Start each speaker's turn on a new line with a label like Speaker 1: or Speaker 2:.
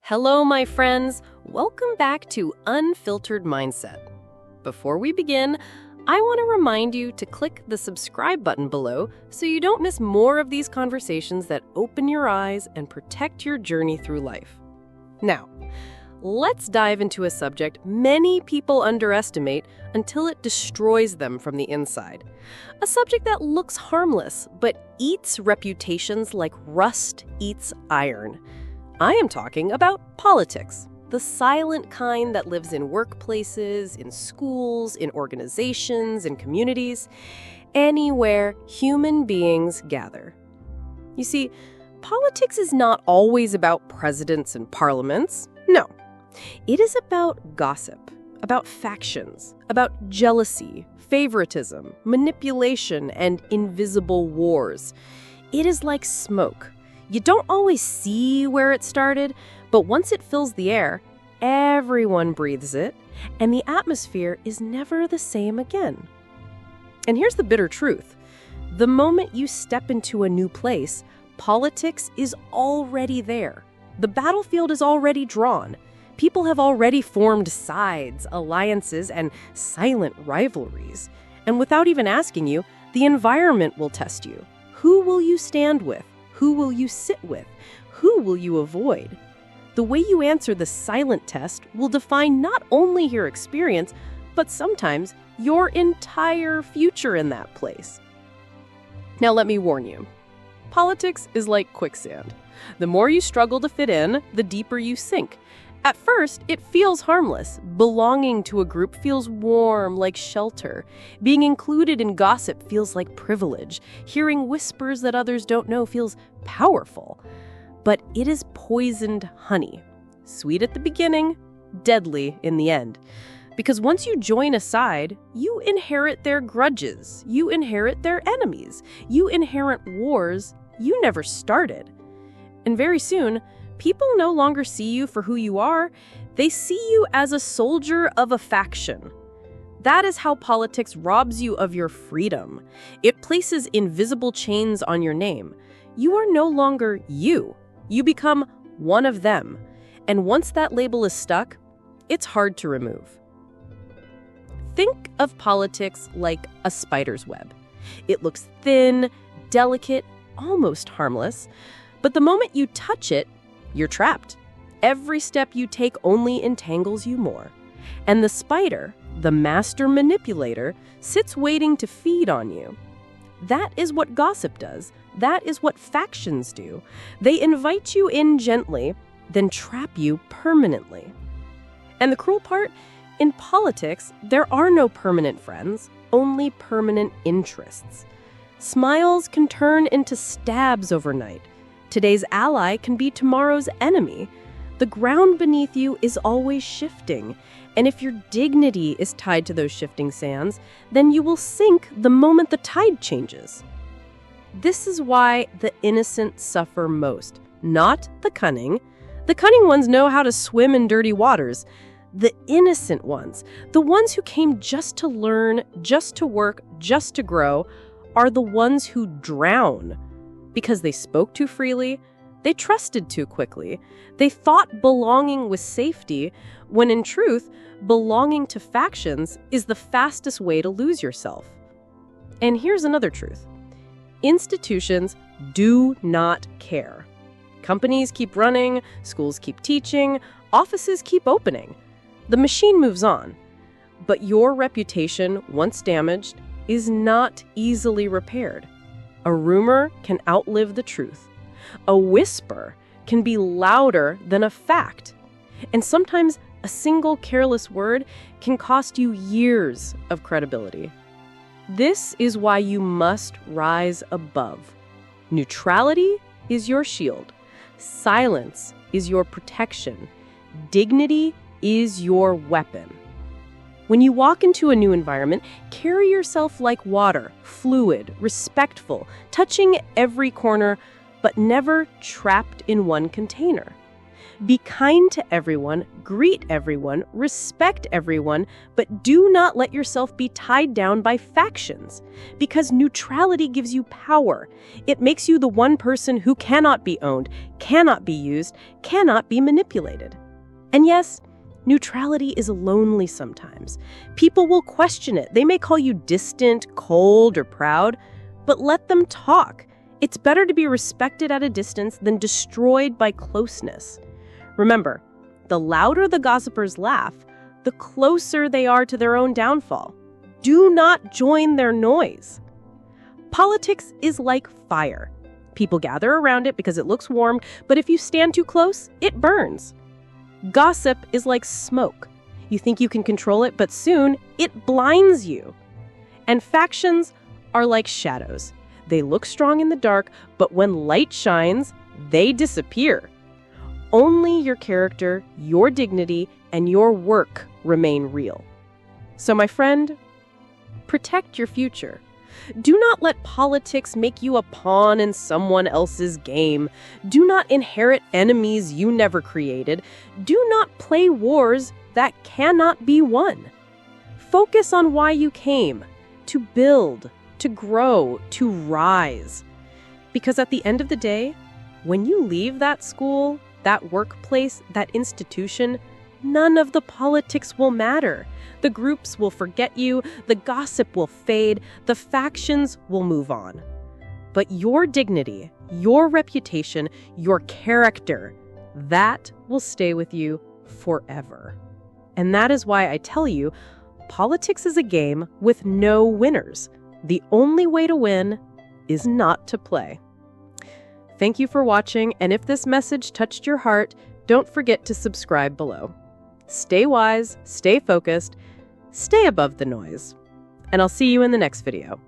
Speaker 1: Hello, my friends. Welcome back to Unfiltered Mindset. Before we begin, I want to remind you to click the subscribe button below so you don't miss more of these conversations that open your eyes and protect your journey through life. Now, let's dive into a subject many people underestimate until it destroys them from the inside. A subject that looks harmless, but eats reputations like rust eats iron. I am talking about politics, the silent kind that lives in workplaces, in schools, in organizations, in communities, anywhere human beings gather. You see, politics is not always about presidents and parliaments. No. It is about gossip, about factions, about jealousy, favoritism, manipulation, and invisible wars. It is like smoke. You don't always see where it started, but once it fills the air, everyone breathes it, and the atmosphere is never the same again. And here's the bitter truth. The moment you step into a new place, politics is already there. The battlefield is already drawn. People have already formed sides, alliances, and silent rivalries. And without even asking you, the environment will test you. Who will you stand with? Who will you sit with? Who will you avoid? The way you answer the silent test will define not only your experience, but sometimes your entire future in that place. Now let me warn you. Politics is like quicksand. The more you struggle to fit in, the deeper you sink. At first, it feels harmless. Belonging to a group feels warm, like shelter. Being included in gossip feels like privilege. Hearing whispers that others don't know feels powerful. But it is poisoned honey. Sweet at the beginning, deadly in the end. Because once you join a side, you inherit their grudges. You inherit their enemies. You inherit wars you never started. And very soon, people no longer see you for who you are. They see you as a soldier of a faction. That is how politics robs you of your freedom. It places invisible chains on your name. You are no longer you. You become one of them. And once that label is stuck, it's hard to remove. Think of politics like a spider's web. It looks thin, delicate, almost harmless. But the moment you touch it, you're trapped. Every step you take only entangles you more. And the spider, the master manipulator, sits waiting to feed on you. That is what gossip does. That is what factions do. They invite you in gently, then trap you permanently. And the cruel part? In politics, there are no permanent friends, only permanent interests. Smiles can turn into stabs overnight. Today's ally can be tomorrow's enemy. The ground beneath you is always shifting, and if your dignity is tied to those shifting sands, then you will sink the moment the tide changes. This is why the innocent suffer most, not the cunning. The cunning ones know how to swim in dirty waters. The innocent ones, the ones who came just to learn, just to work, just to grow, are the ones who drown. Because they spoke too freely, they trusted too quickly, they thought belonging was safety, when in truth, belonging to factions is the fastest way to lose yourself. And here's another truth. Institutions do not care. Companies keep running, schools keep teaching, offices keep opening. The machine moves on. But your reputation, once damaged, is not easily repaired. A rumor can outlive the truth. A whisper can be louder than a fact. And sometimes a single careless word can cost you years of credibility. This is why you must rise above. Neutrality is your shield. Silence is your protection. Dignity is your weapon. When you walk into a new environment, carry yourself like water, fluid, respectful, touching every corner, but never trapped in one container. Be kind to everyone, greet everyone, respect everyone, but do not let yourself be tied down by factions, because neutrality gives you power. It makes you the one person who cannot be owned, cannot be used, cannot be manipulated. And yes, neutrality is lonely sometimes. People will question it. They may call you distant, cold, or proud, but let them talk. It's better to be respected at a distance than destroyed by closeness. Remember, the louder the gossipers laugh, the closer they are to their own downfall. Do not join their noise. Politics is like fire. People gather around it because it looks warm, but if you stand too close, it burns. Gossip is like smoke. You think you can control it, but soon it blinds you. And factions are like shadows. They look strong in the dark, but when light shines, they disappear. Only your character, your dignity, and your work remain real. So, my friend, protect your future. Do not let politics make you a pawn in someone else's game. Do not inherit enemies you never created. Do not play wars that cannot be won. Focus on why you came: to build, to grow, to rise. Because at the end of the day, when you leave that school, that workplace, that institution, none of the politics will matter. The groups will forget you, the gossip will fade, the factions will move on. But your dignity, your reputation, your character, that will stay with you forever. And that is why I tell you, politics is a game with no winners. The only way to win is not to play. Thank you for watching, and if this message touched your heart, don't forget to subscribe below. Stay wise, stay focused, stay above the noise, and I'll see you in the next video.